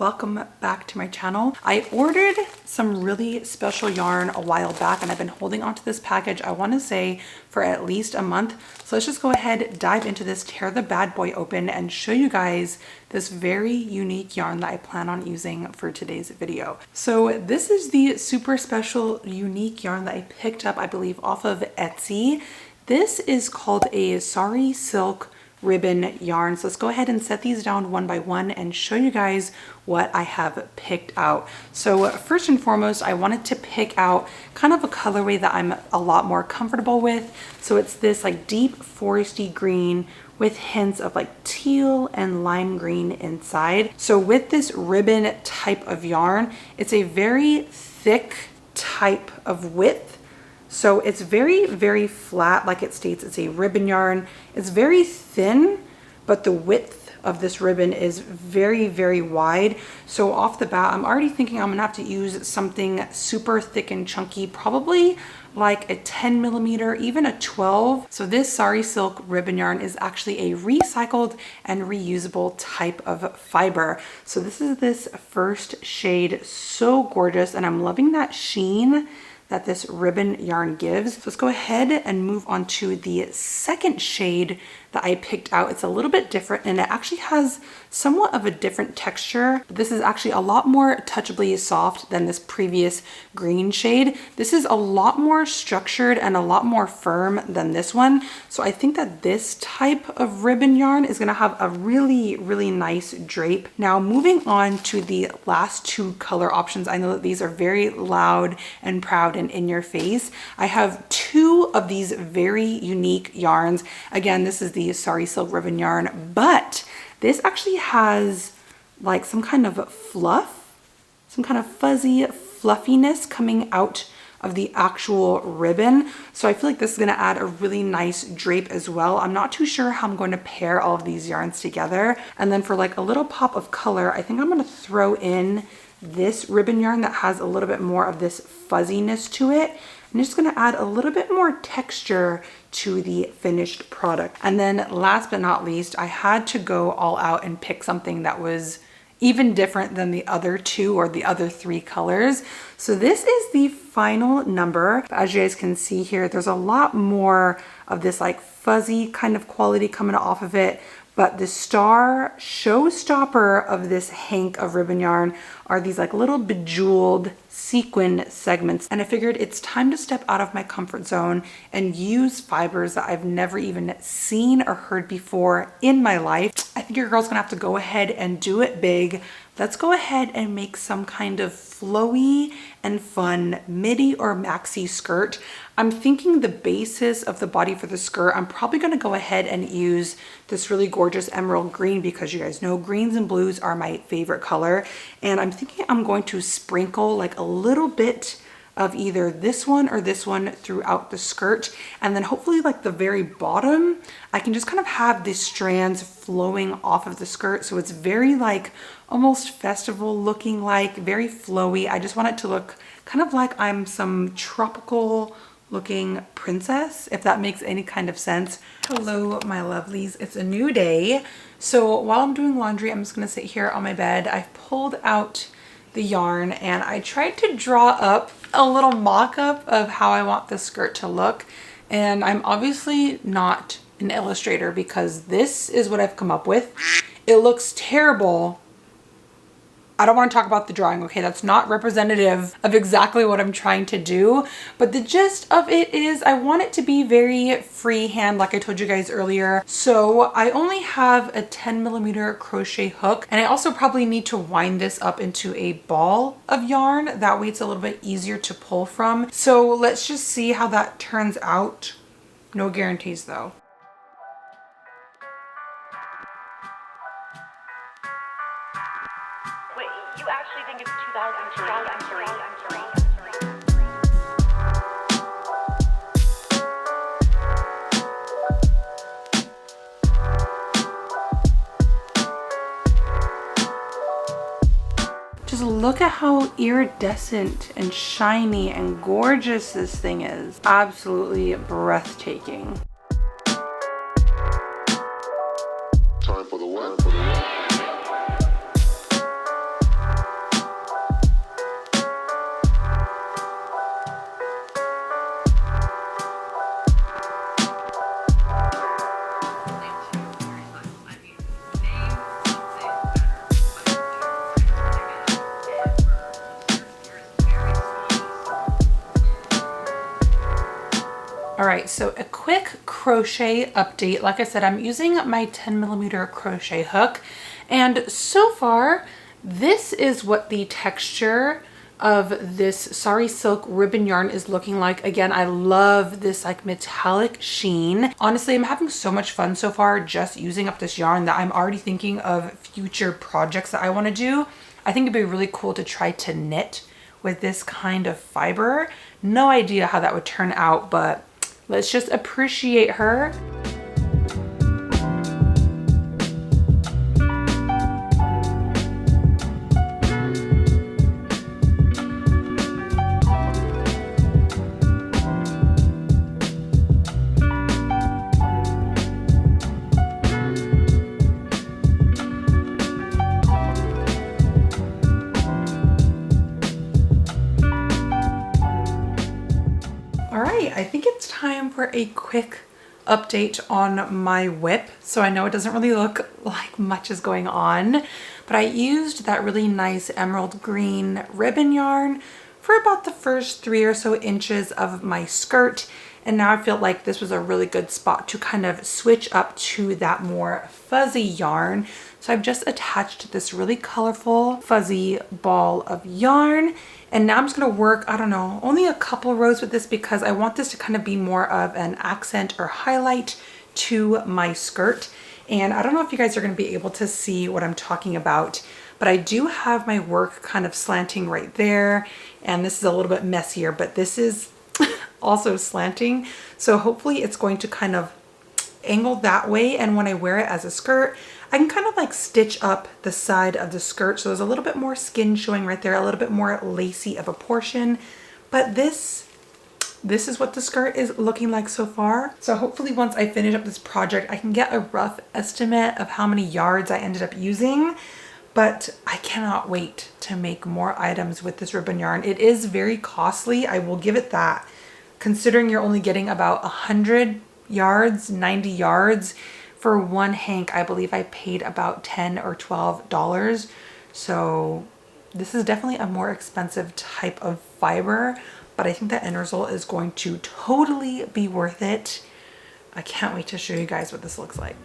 welcome back to my channel. I ordered some really special yarn a while back and I've been holding onto this package, I want to say, for at least a month. So let's just go ahead, dive into this, tear the bad boy open and show you guys this very unique yarn that I plan on using for today's video. So this is the super special unique yarn that I picked up, I believe, off of Etsy. This is called a sari silk ribbon yarn. So let's go ahead and set these down one by one and show you guys what I have picked out. So first and foremost, I wanted to pick out kind of a colorway that I'm a lot more comfortable with. So it's this like deep foresty green with hints of like teal and lime green inside. So with this ribbon type of yarn, it's a very thick type of width. So it's very, very flat, like it states, it's a ribbon yarn. It's very thin, but the width of this ribbon is very, very wide. So off the bat, I'm already thinking I'm gonna have to use something super thick and chunky, probably like a 10 millimeter, even a 12. So this sari silk ribbon yarn is actually a recycled and reusable type of fiber. So this is this first shade, so gorgeous, and I'm loving that sheen that this ribbon yarn gives. So let's go ahead and move on to the second shade that I picked out. It's a little bit different and it actually has somewhat of a different texture. This is actually a lot more touchably soft than this previous green shade. This is a lot more structured and a lot more firm than this one. So I think that this type of ribbon yarn is gonna have a really, really nice drape. Now moving on to the last two color options. I know that these are very loud and proud and in your face. I have two of these very unique yarns. Again, this is the sari silk ribbon yarn, but this actually has like some kind of fluff, some kind of fuzzy fluffiness coming out of the actual ribbon. So I feel like this is going to add a really nice drape as well. I'm not too sure how I'm going to pair all of these yarns together. And then for like a little pop of color, I think I'm going to throw in this ribbon yarn that has a little bit more of this fuzziness to it. I'm just going to add a little bit more texture to the finished product. And then last but not least, I had to go all out and pick something that was even different than the other two or the other three colors. So this is the final number. As you guys can see here, there's a lot more of this like fuzzy kind of quality coming off of it. But the showstopper of this hank of ribbon yarn are these like little bejeweled sequin segments. And I figured it's time to step out of my comfort zone and use fibers that I've never even seen or heard before in my life. I think your girl's gonna have to go ahead and do it big. Let's go ahead and make some kind of flowy and fun midi or maxi skirt. I'm thinking the basis of the body for the skirt, I'm probably gonna go ahead and use this really gorgeous emerald green because you guys know greens and blues are my favorite color. And I'm thinking I'm going to sprinkle like a little bit of either this one or this one throughout the skirt. And then hopefully like the very bottom, I can just kind of have these strands flowing off of the skirt. So it's very like almost festival looking, like very flowy. I just want it to look kind of like I'm some tropical looking princess, if that makes any kind of sense. Hello, my lovelies. It's a new day. So while I'm doing laundry, I'm just gonna sit here on my bed. I've pulled out the yarn and I tried to draw up a little mock-up of how I want this skirt to look. And I'm obviously not an illustrator because this is what I've come up with. It looks terrible. I don't want to talk about the drawing, okay? That's not representative of exactly what I'm trying to do. But the gist of it is I want it to be very freehand, like I told you guys earlier. So I only have a 10 millimeter crochet hook. And I also probably need to wind this up into a ball of yarn. That way it's a little bit easier to pull from. So let's just see how that turns out. No guarantees though. You actually think it's 2003? Just look at how iridescent and shiny and gorgeous this thing is. Absolutely breathtaking. Time for the what? All right, so a quick crochet update. Like I said, I'm using my 10mm crochet hook, and so far, this is what the texture of this Sari Silk ribbon yarn is looking like. Again, I love this like metallic sheen. Honestly, I'm having so much fun so far just using up this yarn that I'm already thinking of future projects that I want to do. I think it'd be really cool to try to knit with this kind of fiber. No idea how that would turn out, but let's just appreciate her. I think it's time for a quick update on my whip. So I know it doesn't really look like much is going on, but I used that really nice emerald green ribbon yarn for about the first 3 or so inches of my skirt. And now I feel like this was a really good spot to kind of switch up to that more fuzzy yarn. So I've just attached this really colorful fuzzy ball of yarn. And now I'm just gonna work, I don't know, only a couple rows with this because I want this to kind of be more of an accent or highlight to my skirt. And I don't know if you guys are gonna be able to see what I'm talking about, but I do have my work kind of slanting right there. And this is a little bit messier, but this is also slanting. So hopefully it's going to kind of angle that way. And when I wear it as a skirt, I can kind of like stitch up the side of the skirt. So there's a little bit more skin showing right there, a little bit more lacy of a portion. But this is what the skirt is looking like so far. So hopefully once I finish up this project, I can get a rough estimate of how many yards I ended up using. But I cannot wait to make more items with this ribbon yarn. It is very costly, I will give it that. Considering you're only getting about 100 yards, 90 yards, for one hank, I believe I paid about $10 or $12. So this is definitely a more expensive type of fiber, but I think the end result is going to totally be worth it. I can't wait to show you guys what this looks like.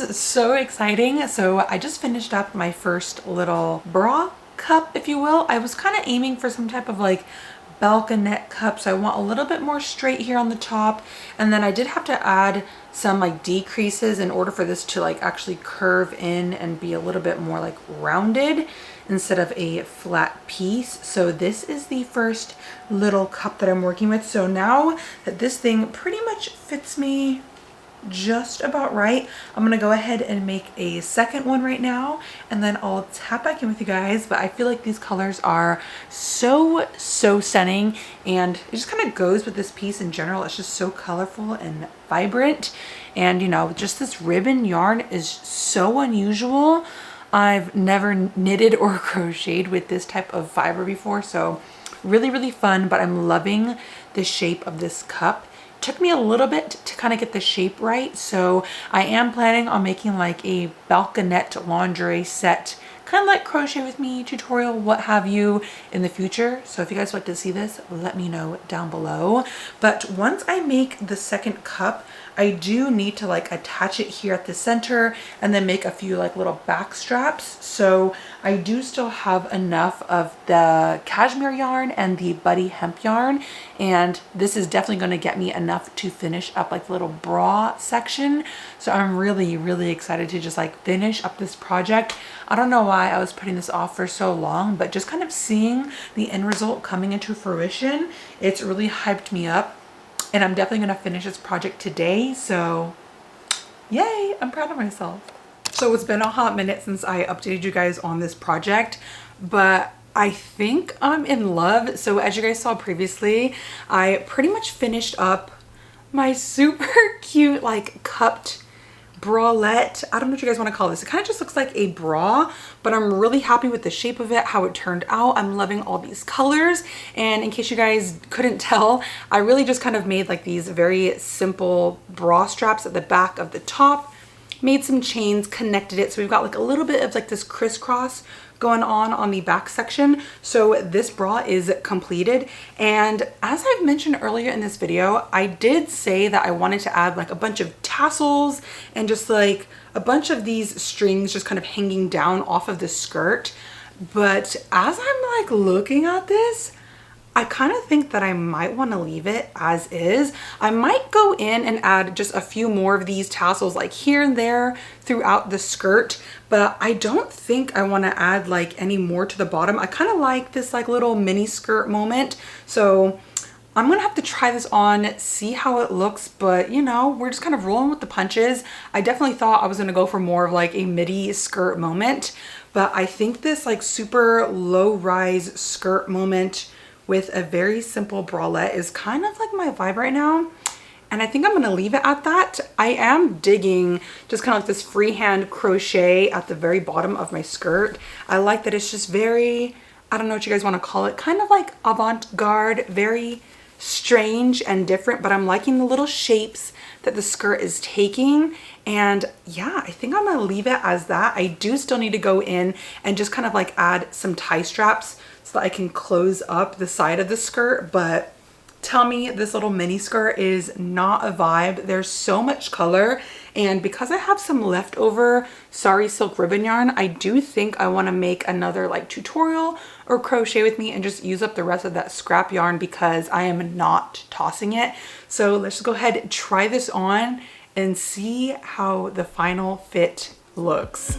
So exciting. So I just finished up my first little bra cup, if you will. I was kind of aiming for some type of like balconette cup, so I want a little bit more straight here on the top, and then I did have to add some like decreases in order for this to like actually curve in and be a little bit more like rounded instead of a flat piece. So this is the first little cup that I'm working with. So now that this thing pretty much fits me just about right, I'm gonna go ahead and make a second one right now, and then I'll tap back in with you guys. But I feel like these colors are so stunning, and it just kind of goes with this piece in general. It's just so colorful and vibrant, and you know, just this ribbon yarn is so unusual. I've never knitted or crocheted with this type of fiber before, so really fun. But I'm loving the shape of this cup. Took me a little bit to kind of get the shape right, so I am planning on making like a balconette lingerie set, kind of like crochet with me tutorial, what have you, in the future. So if you guys would like to see this, let me know down below. But once I make the second cup, I do need to like attach it here at the center and then make a few like little back straps. So I do still have enough of the cashmere yarn and the buddy hemp yarn, and this is definitely going to get me enough to finish up like the little bra section. So I'm really excited to just like finish up this project. I don't know why I was putting this off for so long, but just kind of seeing the end result coming into fruition, it's really hyped me up, and I'm definitely going to finish this project today. So yay, I'm proud of myself. So it's been a hot minute since I updated you guys on this project, but I think I'm in love. So as you guys saw previously, I pretty much finished up my super cute like cupped bralette. I don't know what you guys want to call this. It kind of just looks like a bra, but I'm really happy with the shape of it, how it turned out. I'm loving all these colors. And in case you guys couldn't tell, I really just kind of made like these very simple bra straps at the back of the top, made some chains, connected it. So we've got like a little bit of like this crisscross going on the back section. So this bra is completed. And as I've mentioned earlier in this video, I did say that I wanted to add like a bunch of tassels and just like a bunch of these strings just kind of hanging down off of the skirt. But as I'm like looking at this, I kind of think that I might want to leave it as is. I might go in and add just a few more of these tassels like here and there throughout the skirt, but I don't think I want to add like any more to the bottom. I kind of like this like little mini skirt moment. So I'm gonna have to try this on, see how it looks, but you know, we're just kind of rolling with the punches. I definitely thought I was gonna go for more of like a midi skirt moment, but I think this like super low rise skirt moment with a very simple bralette is kind of like my vibe right now. And I think I'm gonna leave it at that. I am digging just kind of like this freehand crochet at the very bottom of my skirt. I like that it's just very, I don't know what you guys wanna call it, kind of like avant-garde, very strange and different, but I'm liking the little shapes that the skirt is taking. And yeah, I think I'm gonna leave it as that. I do still need to go in and just kind of like add some tie straps so that I can close up the side of the skirt. But tell me this little mini skirt is not a vibe. There's so much color, and because I have some leftover Sari silk ribbon yarn, I do think I want to make another like tutorial or crochet with me and just use up the rest of that scrap yarn because I am not tossing it. So let's just go ahead and try this on and see how the final fit looks.